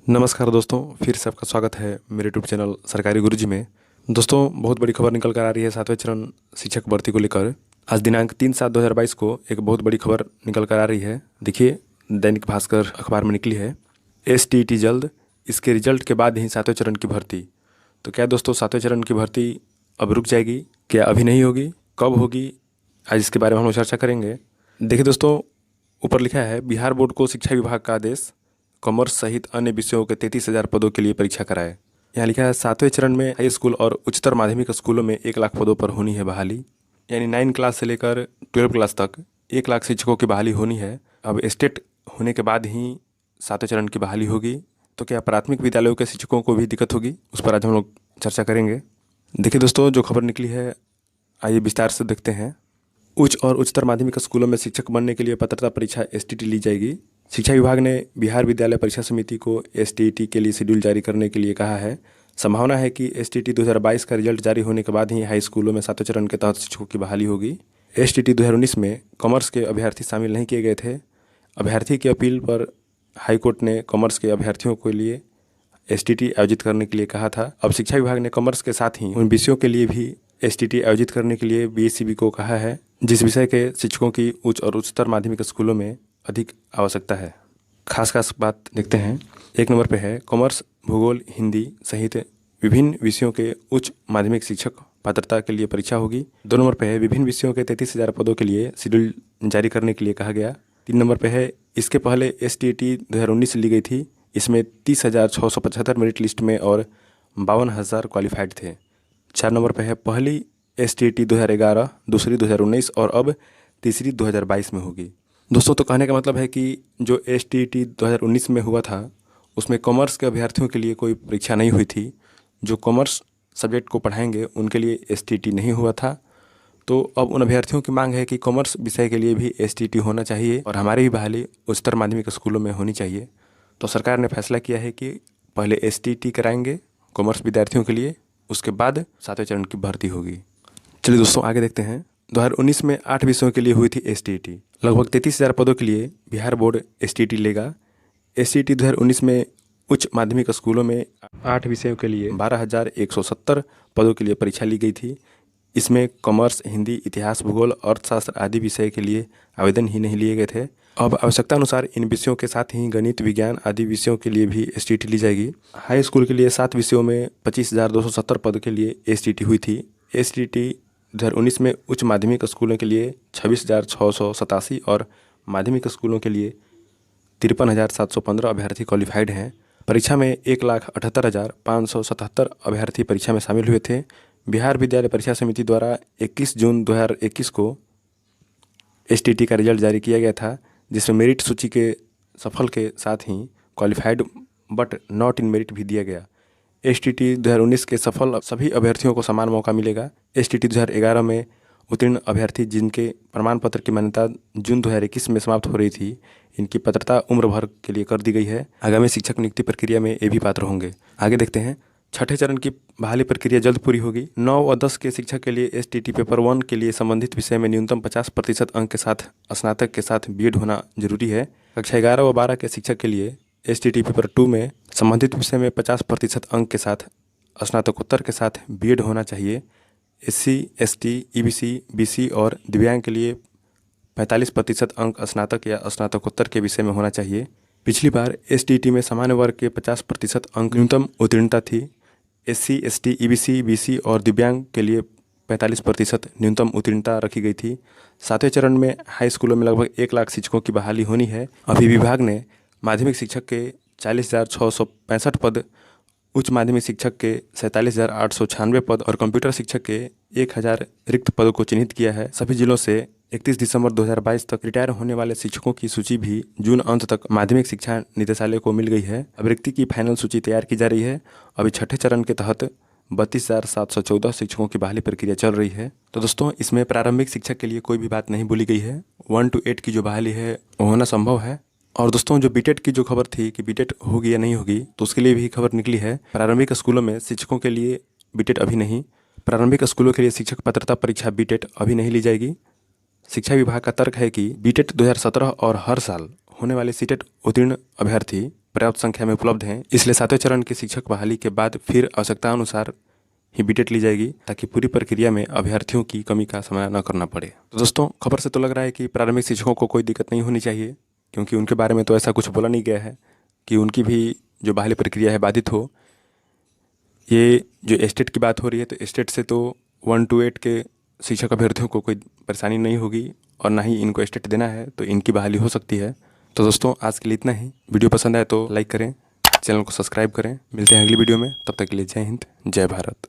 नमस्कार दोस्तों, फिर से आपका स्वागत है मेरे यूट्यूब चैनल सरकारी गुरुजी में। दोस्तों, बहुत बड़ी खबर निकल कर आ रही है 7वें चरण शिक्षक भर्ती को लेकर। आज दिनांक 3/7/2022 को एक बहुत बड़ी खबर निकल कर आ रही है। देखिए, दैनिक भास्कर अखबार में निकली है, STET जल्द, इसके रिजल्ट के बाद ही 7वें चरण की भर्ती। तो क्या दोस्तों, 7वें चरण की भर्ती अब रुक जाएगी? क्या अभी नहीं होगी? कब होगी? आज इसके बारे में हम लोग चर्चा करेंगे। देखिए दोस्तों, ऊपर लिखा है, बिहार बोर्ड को शिक्षा विभाग का आदेश, कॉमर्स सहित अन्य विषयों के 33,000 पदों के लिए परीक्षा कराए। यहाँ लिखा है, 7वें चरण में हाई स्कूल और उच्चतर माध्यमिक स्कूलों में 1 लाख पदों पर होनी है बहाली। यानी 9 क्लास से लेकर 12 क्लास तक 1 लाख शिक्षकों की बहाली होनी है। अब स्टेट होने के बाद ही 7वें चरण की बहाली होगी। तो क्या प्राथमिक विद्यालयों के शिक्षकों को भी दिक्कत होगी? उस पर आज हम लोग चर्चा करेंगे। देखिए दोस्तों, जो खबर निकली है, आइए विस्तार से देखते हैं। उच्च और उच्चतर माध्यमिक स्कूलों में शिक्षक बनने के लिए पात्रता परीक्षा STET ली जाएगी। शिक्षा विभाग ने बिहार विद्यालय परीक्षा समिति को STET के लिए शेड्यूल जारी करने के लिए कहा है। संभावना है कि STET 2022 का रिजल्ट जारी होने के बाद ही हाई स्कूलों में 7वें चरण के तहत शिक्षकों की बहाली होगी। STET 2019 में कॉमर्स के अभ्यर्थी शामिल नहीं किए गए थे। अभ्यर्थी की अपील पर हाईकोर्ट ने कॉमर्स के अभ्यर्थियों के लिए STET आयोजित करने के लिए कहा था। अब शिक्षा विभाग ने कॉमर्स के साथ ही उन विषयों के लिए भी STET आयोजित करने के लिए BSCB को कहा है, जिस विषय के शिक्षकों की उच्च और उच्चतर माध्यमिक स्कूलों में अधिक आवश्यकता है। खास बात देखते हैं। 1 नंबर पे है, कॉमर्स, भूगोल, हिंदी सहित विभिन्न विषयों के उच्च माध्यमिक शिक्षक पात्रता के लिए परीक्षा होगी। 2 नंबर पे है, विभिन्न विषयों के 33,000 पदों के लिए शेड्यूल जारी करने के लिए कहा गया। 3 नंबर पे है, इसके पहले STET 2019 ली गई थी। इसमें 30,675 मेरिट लिस्ट में और 52,000 क्वालिफाइड थे। 4 नंबर पे है, पहली STET 2011, दूसरी 2019 और अब तीसरी 2022 में होगी। दोस्तों, तो कहने का मतलब है कि जो STET 2019 में हुआ था, उसमें कॉमर्स के अभ्यर्थियों के लिए कोई परीक्षा नहीं हुई थी। जो कॉमर्स सब्जेक्ट को पढ़ाएंगे उनके लिए STET नहीं हुआ था। तो अब उन अभ्यर्थियों की मांग है कि कॉमर्स विषय के लिए भी STET होना चाहिए और हमारी भी बहाली उच्चतर माध्यमिक स्कूलों में होनी चाहिए। तो सरकार ने फैसला किया है कि पहले STET कराएंगे कॉमर्स विद्यार्थियों के लिए, उसके बाद 7वें चरण की भर्ती होगी। चलिए दोस्तों, आगे देखते हैं। 2019 में 8 विषयों के लिए हुई थी STET। लगभग 33,000 पदों के लिए बिहार बोर्ड STET लेगा। STET 2019 में उच्च माध्यमिक स्कूलों में 8 विषयों के लिए 12,170 पदों के लिए परीक्षा ली गई थी। इसमें कॉमर्स, हिंदी, इतिहास, भूगोल, अर्थशास्त्र आदि विषय के लिए आवेदन ही नहीं लिए गए थे। अब आवश्यकता अनुसार इन विषयों के साथ ही गणित, विज्ञान आदि विषयों के लिए भी STET ली जाएगी। हाई स्कूल के लिए 7 विषयों में 25,270 पद के लिए STET हुई थी। STET 2019 में उच्च माध्यमिक स्कूलों के लिए 26,687 और माध्यमिक स्कूलों के लिए 53,715 अभ्यर्थी क्वालिफाइड हैं। परीक्षा में 1,78,577 अभ्यर्थी परीक्षा में शामिल हुए थे। बिहार विद्यालय परीक्षा समिति द्वारा 21 जून 2021 को STET का रिजल्ट जारी किया गया था, जिसमें मेरिट सूची के सफल के साथ ही qualified but not in merit भी दिया गया। STET 2019 के सफल सभी अभ्यर्थियों को समान मौका मिलेगा। STET 2011 में उत्तीर्ण अभ्यर्थी जिनके प्रमाण पत्र की मान्यता जून 2021 में समाप्त हो रही थी, इनकी पात्रता उम्र भर के लिए कर दी गई है। आगामी शिक्षक नियुक्ति प्रक्रिया में ये भी पात्र होंगे। आगे देखते हैं। 6ठे चरण की बहाली प्रक्रिया जल्द पूरी होगी। 9 और 10 के शिक्षक के लिए STET पेपर 1 के लिए संबंधित विषय में न्यूनतम 50% अंक के साथ स्नातक के साथ BEd होना जरूरी है। कक्षा 11 व 12 के शिक्षक के लिए STET पेपर 2 में संबंधित विषय में 50% अंक के साथ स्नातकोत्तर के साथ BEd होना चाहिए। SC, ST, EBC, BC और दिव्यांग के लिए 45% अंक स्नातक या स्नातकोत्तर के विषय में होना चाहिए। पिछली बार STET में सामान्य वर्ग के 50% अंक न्यूनतम उत्तीर्णता थी। SC, ST, EBC, BC और दिव्यांग के लिए 45% न्यूनतम उत्तीर्णता रखी गई थी। 7वें चरण में हाई स्कूलों में लगभग 1 लाख शिक्षकों की बहाली होनी है। अभी विभाग ने माध्यमिक शिक्षक के 40,665 पद, उच्च माध्यमिक शिक्षक के 47,896 पद और कंप्यूटर शिक्षक के 1,000 रिक्त पदों को चिन्हित किया है। सभी जिलों से 31 दिसंबर 2022 तक रिटायर होने वाले शिक्षकों की सूची भी जून अंत तक माध्यमिक शिक्षा निदेशालय को मिल गई है। अब रिक्ति की फाइनल सूची तैयार की जा रही है। अभी 6ठे चरण के तहत 32,714 शिक्षकों की बहाली प्रक्रिया चल रही है। तो दोस्तों, इसमें प्रारंभिक शिक्षक के लिए कोई भी बात नहीं भूली गई है। 1 to 8 की जो बहाली है वो होना संभव है। और दोस्तों, जो BTET की जो खबर थी कि BTET होगी या नहीं होगी, तो उसके लिए भी खबर निकली है। प्रारंभिक स्कूलों में शिक्षकों के लिए BTET अभी नहीं। प्रारंभिक स्कूलों के लिए शिक्षक पात्रता परीक्षा BTET अभी नहीं ली जाएगी। शिक्षा विभाग का तर्क है कि BTET 2017 और हर साल होने वाले CTET उत्तीर्ण अभ्यर्थी पर्याप्त संख्या में उपलब्ध हैं, इसलिए 7वें चरण की शिक्षक बहाली के बाद फिर आवश्यकता अनुसार ही बीटेट ली जाएगी, ताकि पूरी प्रक्रिया में अभ्यर्थियों की कमी का सामना न करना पड़े। तो दोस्तों, खबर से तो लग रहा है कि प्रारंभिक शिक्षकों को कोई दिक्कत नहीं होनी चाहिए, क्योंकि उनके बारे में तो ऐसा कुछ बोला नहीं गया है कि उनकी भी जो बहाली प्रक्रिया है बाधित हो। ये जो एस्टेट की बात हो रही है, तो एस्टेट से तो 1 to 8 के शिक्षक अभ्यर्थियों को कोई परेशानी नहीं होगी और ना ही इनको एस्टेट देना है, तो इनकी बहाली हो सकती है। तो दोस्तों, आज के लिए इतना ही। वीडियो पसंद आए तो लाइक करें, चैनल को सब्सक्राइब करें। मिलते हैं अगली वीडियो में, तब तक के लिए जय हिंद, जय भारत।